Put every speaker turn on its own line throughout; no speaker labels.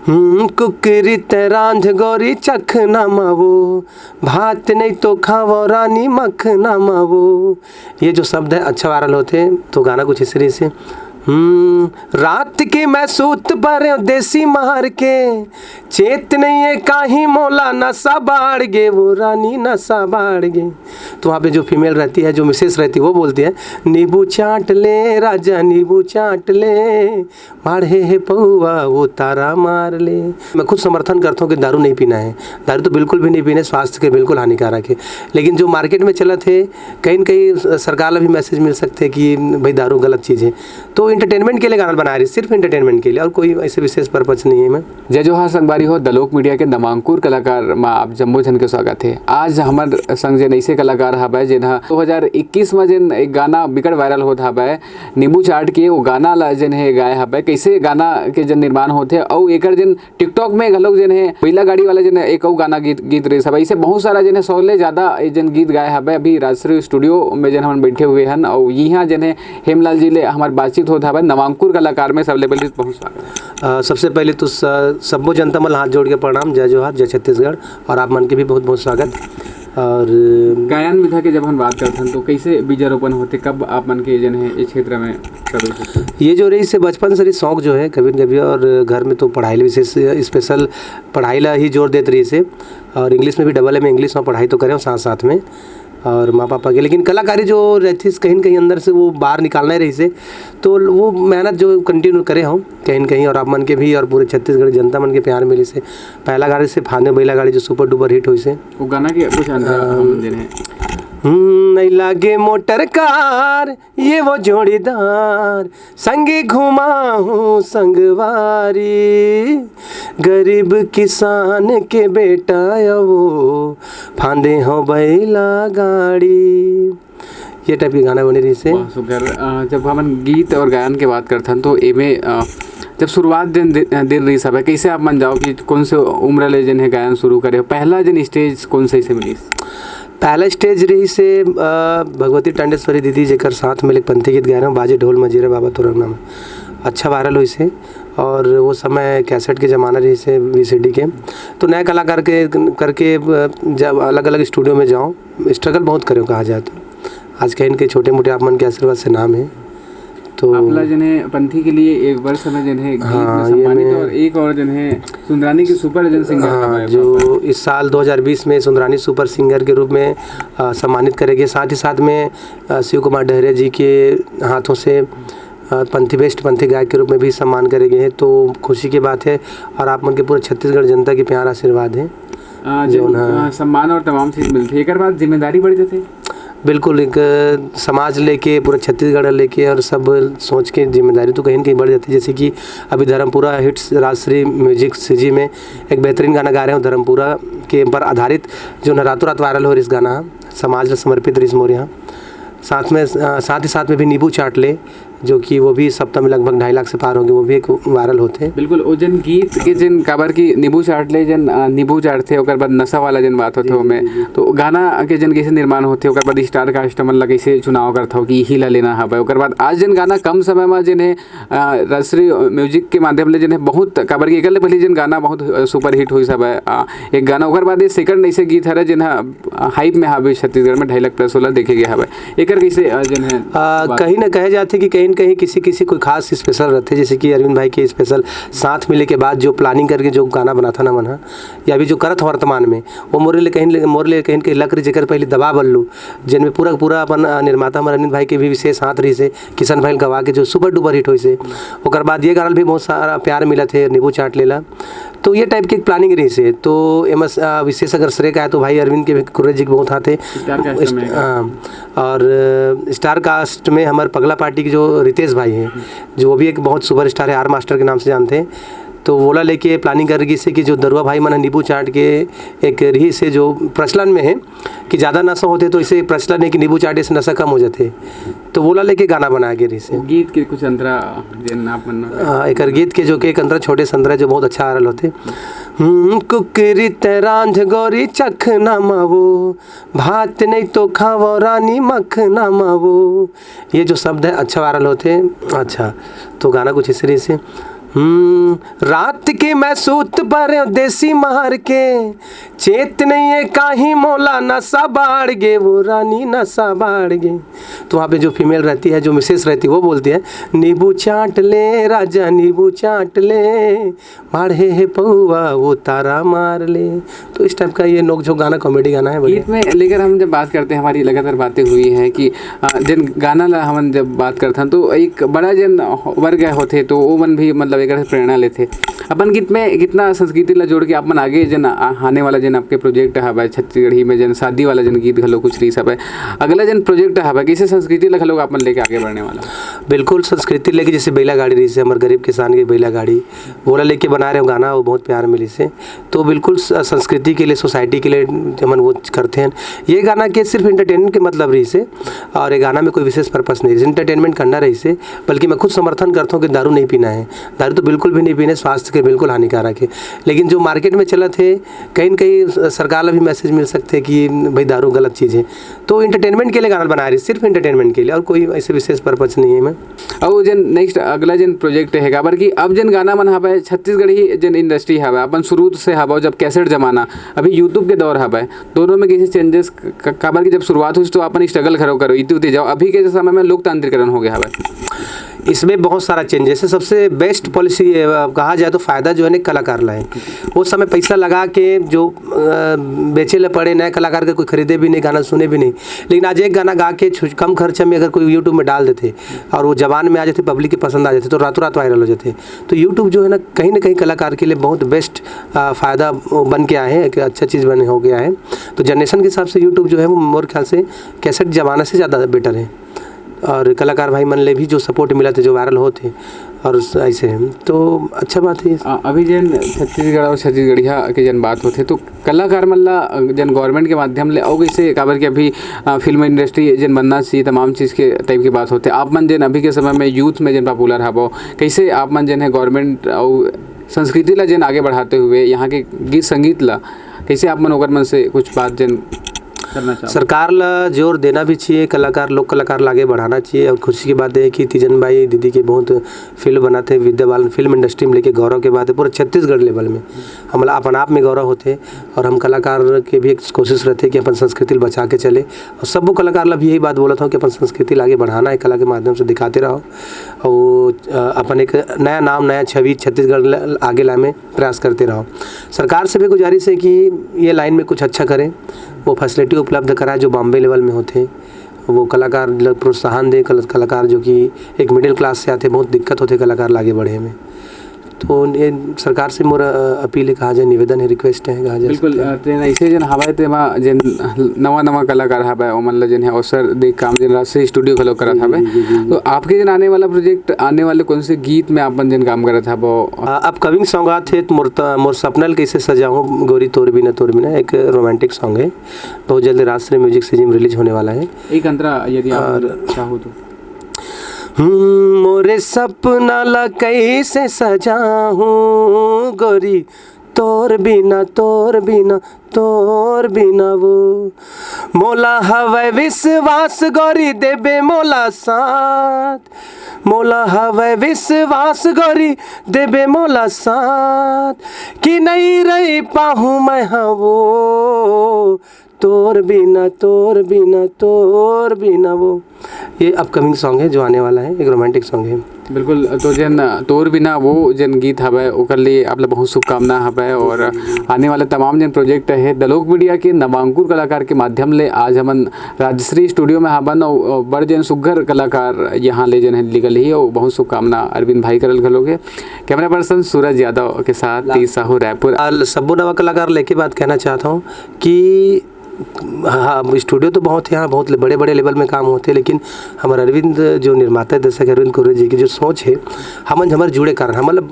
कुकरी ते रांझ गोरी चख ना मावो, भात नहीं तो खावो रानी मख ना मावो। ये जो शब्द है अच्छा वायरल होते। तो गाना कुछ इस तरह से रात की मैं सूत पर देसी मार के, चेत नहीं है काही मोला नशा बाढ़ गे, वो रानी नशा बाढ़ गे। तो वहाँ पे जो फीमेल रहती है, जो मिसेस रहती है, वो बोलती है नींबू चाट ले राजा नींबू चाट ले, माढ़े है पौआ वो तारा मार ले। मैं खुद समर्थन करता हूँ कि दारू नहीं पीना है, दारू तो बिल्कुल भी नहीं पीना, स्वास्थ्य के बिल्कुल हानिकारक है। लेकिन जो मार्केट में चला थे, कहीं न कहीं सरकार भी मैसेज मिल सकते हैं कि भाई दारू गलत चीज़ है। तो इंटरटेनमेंट के लिए गाना बना रही, सिर्फ इंटरटेनमेंट के लिए, और कोई ऐसे विशेष पर्पज नहीं है। मैं
जय जोहार संगवारी हो, दलोक मीडिया के नवांकुर कलाकार में आप जम्मो जन के स्वागत है। आज हमार संग जन ऐसे कलाकार हवे जिन्हा 2021 में जिन एक गाना बिकट वायरल होत हवे, नींबू चाट के वो गाना ला जिन है गाए हवे, कैसे गाना के जन निर्माण होते और एकर जिन टिकटॉक में घलोक जिन है बैला गाड़ी वाला जिन एक और गाना गीत रही सब, ऐसे बहुत सारा जिन है 100 ले ज्यादा जिन गीत गाए हवे। अभी राजश्री स्टूडियो में जिन हम बैठे हुए हैं और यहाँ जिन है हेमलाल जी ले हमार बातचीत होता है नवांकुर कलाकार में। सब लेवल बहुत स्वागत।
सबसे पहले तो सबो जनता मल हाथ जोड़ के प्रणाम, जय जोहार, जय छत्तीसगढ़, और आप मन के भी बहुत बहुत स्वागत। और
गायन विधा के जब हम बात करते हैं तो कैसे बीजारोपण होते, कब आप मन के जन है इस क्षेत्र में प्रवेश होते?
ये जो रही से बचपन से शौक जो है कभी कभी, और घर में तो पढ़ाई विशेष स्पेशल पढ़ाई ला ही जोर देते रही से, और इंग्लिश में भी डबल में इंग्लिश में पढ़ाई तो करें साथ साथ में, और माँ पापा के। लेकिन कलाकारी जो रहती है कहीं न कहीं अंदर से वो बाहर निकालना ही रही से, तो वो मेहनत जो कंटिन्यू करे हम कहीं न कहीं, और आप मन के भी और पूरे छत्तीसगढ़ जनता मन के प्यार मिली से। पहला गाड़ी से फाने बैला गाड़ी जो सुपर डुपर हिट हुई से,
वो गाना के कुछ
नहीं लागे मोटर कार ये वो जोड़ीदार, संगे घुमा हूँ संगवारी, गरीब किसान के बेटा वो फांदे हो बैला गाड़ी। ये टाइप की गाना बनी रही से।
जब हम गीत और गायन के बात करते हैं तो एमे जब शुरुआत दिन रही सब है, कैसे आप मान जाओ कि कौन से उम्र ले जन है गायन शुरू करे, पहला जन स्टेज कौन से मिली?
पहला स्टेज रही से भगवती टांडेश्वरी दीदी जेकर साथ में एक पंथी गीत गाए बाजे ढोल मजीरा बाबा तोरंगना में, अच्छा वायरल हुई से। और वो समय कैसेट के ज़माना रही से VCD के, तो नए कलाकार के करके जब अलग अलग स्टूडियो में जाऊँ, स्ट्रगल बहुत करो कहा जाए तो। आज कहीं के छोटे मोटे आप मन के आशीर्वाद से नाम है। तो
आपला जन है पंथी के लिए एक वर्ष में जन है सम्मानित, और एक और जन है सुंदरानी की सुपर जन सिंगर
जो इस साल 2020 में सुंदरानी सुपर सिंगर के रूप में सम्मानित करेंगे। साथ ही साथ में शिव कुमार डहरे जी के हाथों से पंथी बेस्ट पंथी गायक के रूप में भी सम्मान करेंगे। तो खुशी की बात है, और आप मन के पूरे छत्तीसगढ़ जनता के प्यार आशीर्वाद है
जो सम्मान और तमाम चीज़ मिलती है। एक बार जिम्मेदारी बढ़ जाती,
बिल्कुल एक समाज लेके पूरा छत्तीसगढ़ लेके और सब सोच के जिम्मेदारी तो कहीं न कहीं बढ़ जाती है। जैसे कि अभी Dharampura hits Rajshri music CG में एक बेहतरीन गाना गा रहे हो धर्मपुरा के पर आधारित, जो न रातों रात वायरल हो रही इस गाना समाज में समर्पित रही मोर यहाँ। साथ ही साथ में भी नींबू चाट ले, जो कि वो भी सप्ताह में लगभग 2.5 लाख से पार होंगे, वो भी एक वायरल होते हैं।
बिल्कुल वो जन गीत के जिन काबर की नींबू चाट ले जन नींबू चाट थे, और बाद नशा वाला जन बात होते हो में, तो गाना के जन कैसे निर्माण होते, और बाद स्टार कास्ट मन ला कैसे चुनाव करता हो कि ही ला लेना है। और बाद आज जन गाना कम समय में जिन है राजश्री म्यूजिक के माध्यम ले जन है बहुत काबर की एक पहले जन गाना बहुत सुपर हिट हुई सब है एक गाना, और बाद सेकंड ऐसे गीत है जिन हाइप में हावे छत्तीसगढ़ में 2.5 लाख प्लस वाला देखे गया है। एक कैसे जन है
कहीं ना कहे जाते कि कहीं किसी कोई खास स्पेशल रहते, जैसे कि अरविंद भाई के स्पेशल साथ मिले के बाद जो प्लानिंग करके जो गाना बना था ना मना, या अभी जो करत वर्तमान में वो मोरले कहीं लक रही जेकर पहले दबा बल्लू, जिनमें पूरा अपन निर्माता अरविंद भाई के भी विशेष हाथ रही से, किशन भाई गवा के जो सुपर डुपर हिट हुई से। और बाद ये गाना भी बहुत सारा प्यार मिला थे, नींबू चाट लेला, तो ये टाइप की प्लानिंग रही से। तो एमएस विशेष अगर श्रेय का है तो भाई अरविंद के कुर्रे जी के बहुत हाथ है। और स्टार कास्ट में हमारे पगला पार्टी के जो रितेश भाई हैं, जो वो भी एक बहुत सुपर स्टार है, आर मास्टर के नाम से जानते हैं, तो वोला लेके प्लानिंग करेगी इससे कि जो दरुआ भाई मन नींबू चाट के एक रही से जो प्रचलन में है कि ज़्यादा नशा होते तो इसे प्रचलन है कि नींबू चाटे से नशा कम हो जाते, तो वोला लेके गाना बनाया गया रही से।
गीत के कुछ अंतरा
एक गीत के जो कि एक अंतरा छोटे संतरा जो बहुत अच्छा आरल होते। कुकरी ते रांझ गोरी चख ना मावो, भात नहीं तो खावो रानी मख ना मावो। ये जो शब्द है अच्छा वायरल होते। अच्छा, तो गाना कुछ इस तरह से रात के मैं सूत पर देसी मार के, चेत नहीं है काही मोला नशा बाढ़ गे, वो रानी नशा बाढ़ गे। तो वहाँ पे जो फीमेल रहती है, जो मिसेस रहती है, वो बोलती है नींबू चाट ले राजा नींबू चाट ले, माढ़े है पौआ वो तारा मार ले। तो इस टाइप का ये नोक झोंक गाना, कॉमेडी गाना है।
गीत में लेकर हम जब बात करते हैं, हमारी लगातार बातें हुई हैं कि जन गाना ला हम जब बात करते हैं तो एक बड़ा जन वर्ग होते तो वो मन भी मतलब एक प्रेरणा लेते। अपन गीत में कितना संस्कृति ला जोड़ के अपन आगे जन आने वाला जन आपके प्रोजेक्ट हवा छत्तीसगढ़ी में जन शादी वाला जन गीत घलो कुछ रही सब है, अगला जन प्रोजेक्ट हवा कैसे संस्कृति ला घलो अपन लेके आगे बढ़ने वाला?
बिल्कुल संस्कृति लेके, जैसे बैला गाड़ी रही से हमारे गरीब किसान की बैला गाड़ी बोला लेके बना रहे हो गाना, वो बहुत प्यार मिली से। तो बिल्कुल संस्कृति के लिए, सोसाइटी के लिए हम वो करते हैं। ये गाना के सिर्फ इंटरटेनमेंट के मतलब रही से, और ये गाना में कोई विशेष पर्पस नहीं रही, इंटरटेनमेंट करना रही से। बल्कि मैं खुद समर्थन करता हूँ कि दारू नहीं पीना है, दारू तो बिल्कुल भी नहीं पीने, स्वास्थ्य के बिल्कुल हानिकारक है। लेकिन जो मार्केट में चला थे, कहीं न कहीं सरकार भी मैसेज मिल सकते हैं कि भाई दारू गलत चीज़ है। तो इंटरटेनमेंट के लिए गाना बना रही, सिर्फ इंटरटेनमेंट के लिए, और कोई ऐसे विशेष पर्पस नहीं है। मैं
और जन नेक्स्ट अगला जन प्रोजेक्ट है बल्कि अब जन गाना मन हवा छत्तीसगढ़ी जन इंडस्ट्री हवा अपन शुरू से हवा, जब कैसेट जमाना अभी यूट्यूब के दौर हवा, दोनों में कैसे चेंजेस काबर की जब शुरुआत हुई तो अपन स्ट्रगल करो इतनी जाओ, अभी के समय में लोकतांत्रिकरण हो गया हवा।
इसमें बहुत सारा चेंजेस है। सबसे बेस्ट पॉलिसी कहा जाए तो फ़ायदा जो है ना कलाकार लाए, वो समय पैसा लगा के जो बेचे ले पड़े, नए कलाकार के कोई खरीदे भी नहीं, गाना सुने भी नहीं। लेकिन आज एक गाना गा के कम खर्चे में अगर कोई यूट्यूब में डाल देते और वो जबान में आ जाते, पब्लिक के पसंद आ जाते, तो रातों रात वायरल हो जाते। तो यूट्यूब जो है ना कहीं कलाकार के लिए बहुत बेस्ट फ़ायदा बन के आए हैं, एक अच्छा चीज़ बन हो गया है। तो जनरेशन के हिसाब से यूट्यूब जो है वो मेरे ख्याल से कैसेट ज़माने से ज़्यादा बेटर है। और कलाकार भाई मन ले भी जो सपोर्ट मिला था, जो वायरल होते और ऐसे हैं, तो अच्छा बात है।
अभी जन छत्तीसगढ़ और छत्तीसगढ़िया के जन बात होते तो कलाकार मन ला जन गवर्नमेंट के माध्यम ले और कैसे काबर के अभी फिल्म इंडस्ट्री जन बनना चाहिए, तमाम चीज़ के टाइप की बात होते। आप मन जन अभी के समय में यूथ में जन पॉपुलर हबो, कैसे आप मन जन है गवर्नमेंट और संस्कृति ला जन आगे बढ़ाते हुए यहाँ के गीत संगीत ला कैसे आप मन ओकर मन से कुछ बात जन
सरकार ला जोर देना भी चाहिए, कलाकार लोक कलाकार ला आगे बढ़ाना चाहिए। और खुशी की बात है कि तीजन भाई दीदी के बहुत फिल्म बनाते हैं, विद्या बालन फिल्म इंडस्ट्री में लेके गौरव के बात है, पूरे छत्तीसगढ़ लेवल में हमारा अपन आप में गौरव होते। और हम कलाकार के भी एक कोशिश रहती है कि अपन संस्कृति बचा के चले। और सब वो कलाकार ला भी यही बात बोला था कि अपन संस्कृति आगे बढ़ाना है, कला के माध्यम से दिखाते रहो और अपन एक नया नाम, नया छवि छत्तीसगढ़ आगे लाने में प्रयास करते रहो। सरकार से भी गुजारिश है कि ये लाइन में कुछ अच्छा करें, वो फैसिलिटी उपलब्ध कराए जो बॉम्बे लेवल में होते, वो कलाकार प्रोत्साहन दे। कलाकार जो कि एक मिडिल क्लास से आते, बहुत दिक्कत होते कलाकार आगे बढ़े में। तो ये सरकार से मोर अपील है, कहा जाए निवेदन है, रिक्वेस्ट है, कहा जाए।
बिल्कुल ऐसे जन हवाए तेमा जन नवा कलाकार हवा ओमन ला जन है अवसर देख काम जन राष्ट्रीय स्टूडियो खलो करत हवे। तो आपके जन आने वाला प्रोजेक्ट, आने वाले कौन से गीत में आप जन काम करत हबो?
अपकमिंग सॉन्ग आते मोर सपनल कैसे सजाऊं गोरी तोर बिना, एक रोमांटिक सॉन्ग है, बहुत जल्द राष्ट्रीय म्यूजिक सिस्टम रिलीज होने वाला है।
एक अंतरा यदि आप चाहो तो।
मोरे सपना ला कैसे सजाऊं गोरी तोर बिना वो, मोला हवे विश्वास गोरी देबे मोला साथ, मोला हवे विश्वास गोरी देबे मोला साथ, कि नहीं रही पाहूँ मैं हवो तोर बिना वो। ये अपकमिंग सॉन्ग है जो आने वाला है, एक रोमांटिक सॉन्ग है।
बिल्कुल। तो जन तोर बिना वो जन गीत हवा ओकर लिए आप बहुत शुभकामना हवा। और आने वाले तमाम जन प्रोजेक्ट है दलोक मीडिया के नवांकुर कलाकार के माध्यम ले आज हमन राजश्री स्टूडियो में हवन और बड़ जन सुघर कलाकार यहाँ ले जन निकल ही, और बहुत शुभकामना अरविंद भाई करल घलोगे। कैमरा पर्सन सूरज यादव के साथ टी साहू रायपुर।
सबो नवा कलाकार लेके बात कहना चाहता हूँ कि हाँ स्टूडियो तो बहुत यहाँ बहुत बड़े बड़े लेवल में काम होते हैं, लेकिन हमारे अरविंद जो निर्माता है दर्शक अरविंद कुर्रे जी की जो सोच है हमारे जुड़े कारण हम मतलब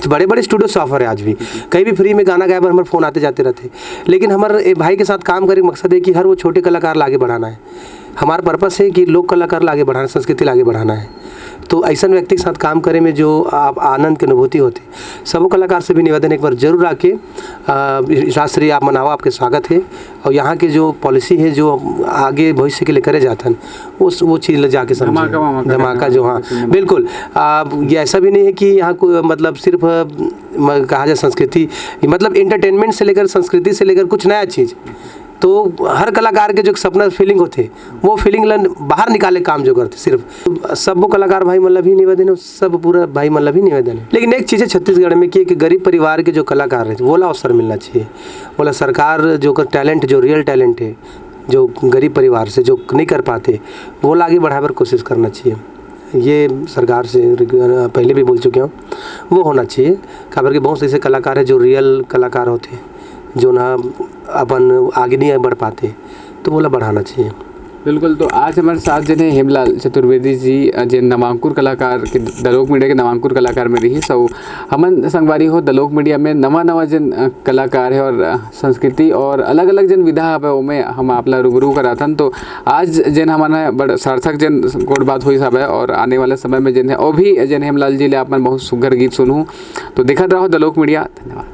बड़े बड़े स्टूडियो से ऑफर है आज भी, कहीं भी फ्री में गाना गाए पर हमारे फ़ोन आते जाते रहते। लेकिन हमारे भाई के साथ काम करने का मकसद है कि हर वो छोटे कलाकार आगे बढ़ाना है। हमारा पर्पस है कि लोक कलाकार आगे बढ़ाना, संस्कृति आगे बढ़ाना है। तो ऐसा व्यक्ति के साथ काम करे में जो आप आनंद की अनुभूति होती। सबों कलाकार से भी निवेदन एक बार जरूर आके राष्ट्रीय आप मनाओ, आपके स्वागत है। और यहाँ की जो पॉलिसी है जो आगे भविष्य के लिए करे जाता है वो चीज़ जाके समझे, धमाका जो, हाँ बिल्कुल। ये ऐसा भी नहीं है कि यहाँ को मतलब सिर्फ कहा जाए संस्कृति, मतलब इंटरटेनमेंट से लेकर संस्कृति से लेकर कुछ नया चीज़, तो हर कलाकार के जो सपना फीलिंग होते वो फीलिंग बाहर निकाले काम जो करते। सिर्फ सब कलाकार भाई मतलब ही निवेदन है, सब पूरा भाई मतलब ही निवेदन है। लेकिन एक चीज़ है छत्तीसगढ़ में कि गरीब परिवार के जो कलाकार है वो अवसर मिलना चाहिए। बोला सरकार जो टैलेंट, जो रियल टैलेंट है, जो गरीब परिवार से जो नहीं कर पाते वो आगे बढ़ावर कोशिश करना चाहिए। ये सरकार से पहले भी बोल चुके हूँ, वो होना चाहिए। खबर के बहुत से ऐसे कलाकार हैं जो रियल कलाकार होते हैं, जो ना अपन आगे नहीं बढ़ पाते, तो वो बढ़ाना चाहिए।
बिल्कुल। तो आज हमारे साथ जने हेमलाल चतुर्वेदी जी जिन नवांकुर कलाकार के दलोक मीडिया के नवांकुर कलाकार में रही सो हमन संगवारी हो दलोक मीडिया में नवा जिन कलाकार है और संस्कृति और अलग अलग जिन विधा है उमें हम आपला रूबरू कराथन। तो आज जिन हमारा बड़ सार्थक जिन गोट बात हुई सब है और आने वाले समय में जिन है और भी जिन हेमलाल जी ले आप बहुत सुघर गीत सुनूँ। तो देखते रहो दलोक मीडिया। धन्यवाद।